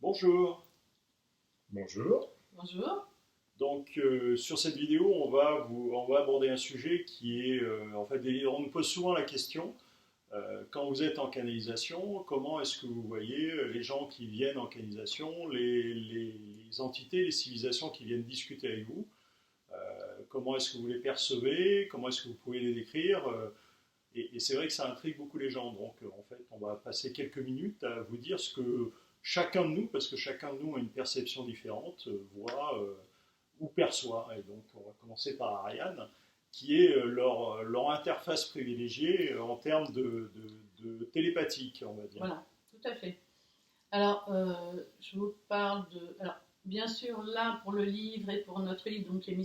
Bonjour. Bonjour. Bonjour. Donc sur cette vidéo, on va aborder un sujet qui est on nous pose souvent la question quand vous êtes en canalisation, comment est-ce que vous voyez les gens qui viennent en canalisation, les entités, les civilisations qui viennent discuter avec vous, comment est-ce que vous les percevez, comment est-ce que vous pouvez les décrire et c'est vrai que ça intrigue beaucoup les gens. Donc, en fait, on va passer quelques minutes à vous dire ce que chacun de nous, parce que chacun de nous a une perception différente, voit ou perçoit. Et donc, on va commencer par Ariane, qui est leur interface privilégiée en termes de télépathique, on va dire. Voilà, tout à fait. Alors, je vous parle de. Alors, bien sûr, là, pour le livre et pour notre livre, donc les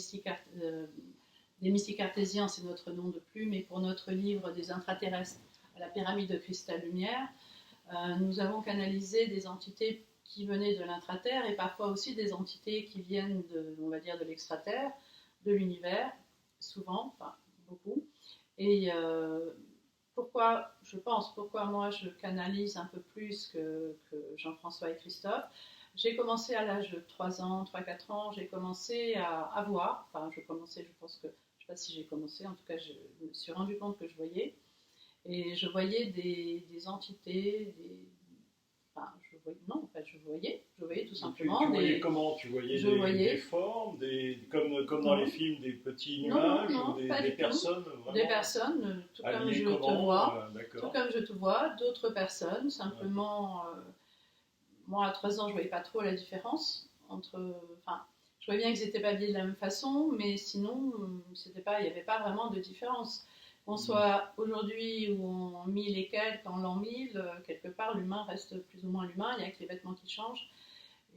mystiques artésiens, c'est notre nom de plume, et pour notre livre des intraterrestres à la pyramide de cristal lumière, nous avons canalisé des entités qui venaient de l'intraterre et parfois aussi des entités qui viennent on va dire, de l'extraterre, de l'univers, souvent, enfin beaucoup. Et pourquoi moi je canalise un peu plus que Jean-François et Christophe. J'ai commencé à l'âge de 3 ans, 3-4 ans, j'ai commencé à voir, je pense que, je ne sais pas si j'ai commencé, en tout cas je me suis rendu compte que je voyais, et je voyais des entités, je voyais tout simplement Tu voyais comment? Tu voyais des formes, comme dans les films, des petits nuages, non, ou pas des du personnes tout. vraiment Des personnes, tout comme habillées je te comment vois, tout d'accord. comme je te vois, d'autres personnes, simplement, moi à 3 ans je voyais pas trop la différence entre, je voyais bien qu'ils n'étaient pas habillés de la même façon, mais sinon, il n'y avait pas vraiment de différence. Qu'on soit aujourd'hui ou en 1000 et quelques, en l'an 1000, quelque part l'humain reste plus ou moins l'humain, il n'y a que les vêtements qui changent.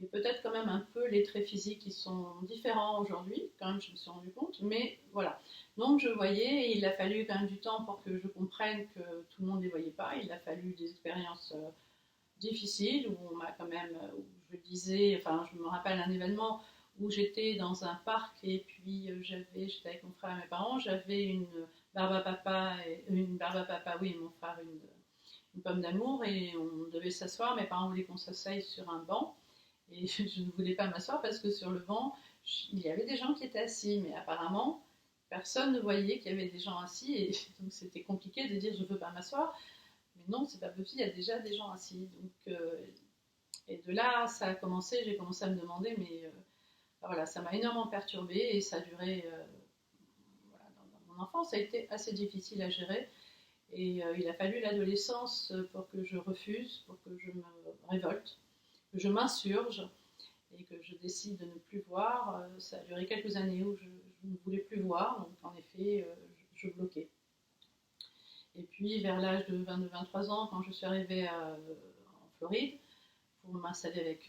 Et peut-être quand même un peu les traits physiques qui sont différents aujourd'hui, quand même je me suis rendu compte, mais voilà. Donc je voyais, et il a fallu quand même du temps pour que je comprenne que tout le monde ne les voyait pas, il a fallu des expériences difficiles où on m'a quand même, où je disais, je me rappelle un événement où j'étais dans un parc et puis j'étais avec mon frère et mes parents, j'avais une barbe à papa, oui, et mon frère une pomme d'amour, et on devait s'asseoir, mes parents voulaient qu'on s'asseye sur un banc, et je ne voulais pas m'asseoir parce que sur le banc, il y avait des gens qui étaient assis, mais apparemment, personne ne voyait qu'il y avait des gens assis, et donc c'était compliqué de dire je ne veux pas m'asseoir. Mais non, c'est pas possible, il y a déjà des gens assis. Donc, et de là, ça a commencé, j'ai commencé à me demander, mais voilà, ça m'a énormément perturbée et ça a duré. Voilà, dans mon enfance, ça a été assez difficile à gérer. Et il a fallu l'adolescence pour que je refuse, pour que je me révolte, que je m'insurge et que je décide de ne plus voir. Ça a duré quelques années où je ne voulais plus voir, donc en effet, je bloquais. Et puis vers l'âge de 22-23 ans, quand je suis arrivée en Floride, pour m'installer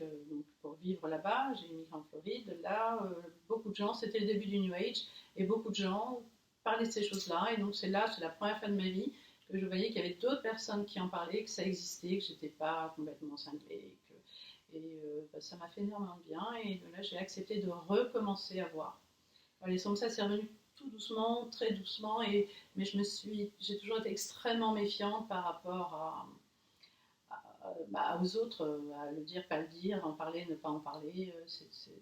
pour vivre là-bas, j'ai immigré en Floride. Là, beaucoup de gens, c'était le début du New Age, et beaucoup de gens parlaient de ces choses-là. Et donc c'est la première fois de ma vie que je voyais qu'il y avait d'autres personnes qui en parlaient, que ça existait, que j'étais pas complètement cinglée. Ça m'a fait énormément de bien. Et de là, j'ai accepté de recommencer à voir. Les ça c'est revenu tout doucement, très doucement, mais j'ai toujours été extrêmement méfiante par rapport aux autres, à le dire, pas le dire, en parler, ne pas en parler.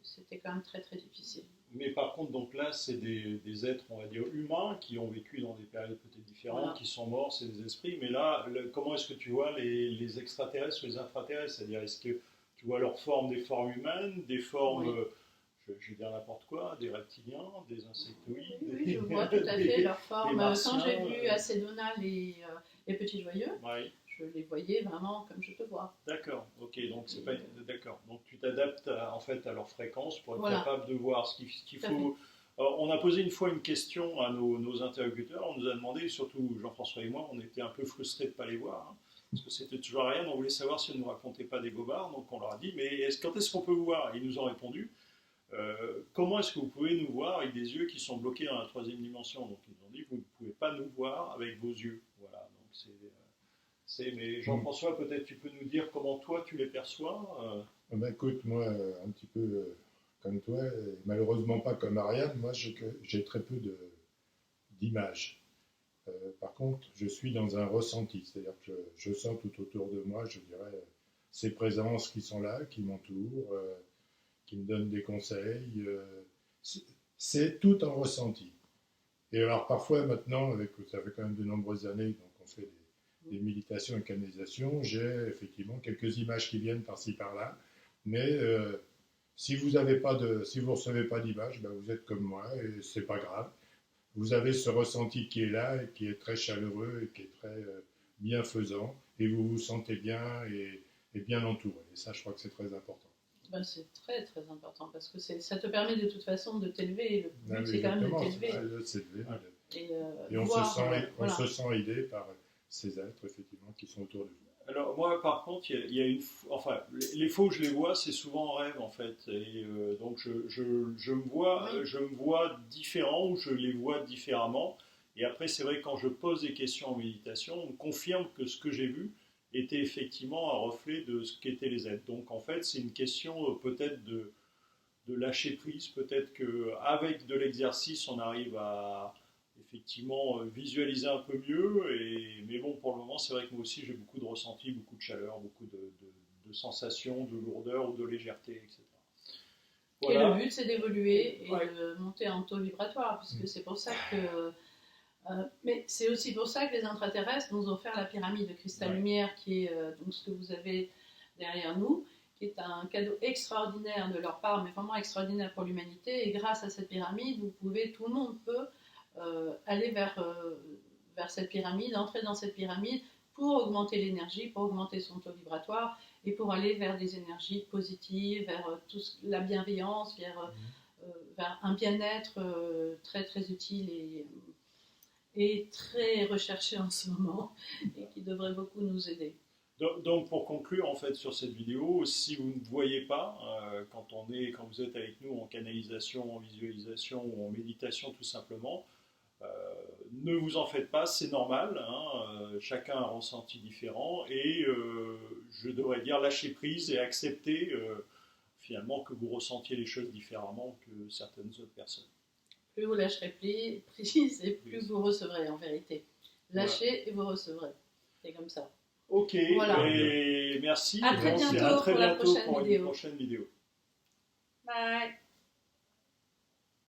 C'était quand même très très difficile. Mais par contre, donc là, c'est des êtres, on va dire, humains qui ont vécu dans des périodes peut-être différentes, voilà, qui sont morts, c'est des esprits. Mais là, comment est-ce que tu vois les extraterrestres ou les intraterrestres? C'est-à-dire, est-ce que tu vois leur forme, des formes humaines, des formes, oui, je vais dire n'importe quoi, des reptiliens, des insectoïdes? Oui, je vois tout à fait leur forme. Quand j'ai vu Acédona, les petits joyeux, oui, je les voyais vraiment comme je te vois. D'accord, ok, donc c'est pas d'accord. Donc tu t'adaptes en fait à leur fréquence pour être, voilà, capable de voir ce qu'il faut. Alors, on a posé une fois une question à nos interlocuteurs, on nous a demandé, surtout Jean-François et moi, on était un peu frustrés de ne pas les voir, hein, parce que c'était toujours rien, on voulait savoir si on ne nous racontait pas des bobards, donc on leur a dit, mais quand est-ce qu'on peut vous voir? Et ils nous ont répondu, comment est-ce que vous pouvez nous voir avec des yeux qui sont bloqués dans la troisième dimension? Donc ils nous ont dit, vous ne pouvez pas nous voir avec vos yeux. Voilà, donc mais Jean-François, peut-être tu peux nous dire comment toi tu les perçois? Écoute, moi, un petit peu comme toi, et malheureusement pas comme Ariane, moi j'ai très peu d'images. Par contre, je suis dans un ressenti, c'est-à-dire que je sens tout autour de moi, je dirais, ces présences qui sont là, qui m'entourent, qui me donnent des conseils. C'est tout en ressenti. Et alors parfois maintenant, ça fait quand même de nombreuses années, donc on fait des méditations et canalisations, j'ai effectivement quelques images qui viennent par-ci par-là, mais si vous recevez pas d'images, ben vous êtes comme moi et c'est pas grave. Vous avez ce ressenti qui est là et qui est très chaleureux et qui est très bienfaisant et vous vous sentez bien et bien entouré. Et ça, je crois que c'est très important. Ben, c'est très très important parce que ça te permet de toute façon de t'élever. Le but, Ah, c'est quand même de t'élever. Et on se sent aidé par ces êtres, effectivement, qui sont autour de vous. Alors moi, par contre, il y a enfin, les fois où je les vois, c'est souvent en rêve, en fait. Et donc je me vois différent ou je les vois différemment. Et après, c'est vrai que quand je pose des questions en méditation, on me confirme que ce que j'ai vu était effectivement un reflet de ce qu'étaient les êtres. Donc en fait, c'est une question peut-être de lâcher prise. Peut-être qu'avec de l'exercice, on arrive à effectivement visualiser un peu mieux. Mais bon, pour le moment, c'est vrai que moi aussi, j'ai beaucoup de ressenti, beaucoup de chaleur, beaucoup de sensations, de lourdeur ou de légèreté, etc. Voilà. Et le but, c'est d'évoluer et de monter en taux vibratoire, puisque c'est pour ça que... mais c'est aussi pour ça que les intraterrestres nous ont offert la pyramide de cristal-lumière, qui est donc ce que vous avez derrière nous, qui est un cadeau extraordinaire de leur part, mais vraiment extraordinaire pour l'humanité. Et grâce à cette pyramide, tout le monde peut aller vers cette pyramide, entrer dans cette pyramide pour augmenter l'énergie, pour augmenter son taux vibratoire et pour aller vers des énergies positives, vers la bienveillance, vers un bien-être très très utile et très recherché en ce moment et qui devrait beaucoup nous aider. Donc pour conclure en fait sur cette vidéo, si vous ne voyez pas, quand vous êtes avec nous en canalisation, en visualisation ou en méditation tout simplement, ne vous en faites pas, c'est normal, hein, chacun a un ressenti différent et je devrais dire lâcher prise et accepter finalement que vous ressentiez les choses différemment que certaines autres personnes. Plus vous lâcherez prise et plus vous recevrez en vérité. Lâchez et vous recevrez. C'est comme ça. Ok, voilà. Et merci. À très bientôt pour la prochaine vidéo. Prochaine vidéo. Bye.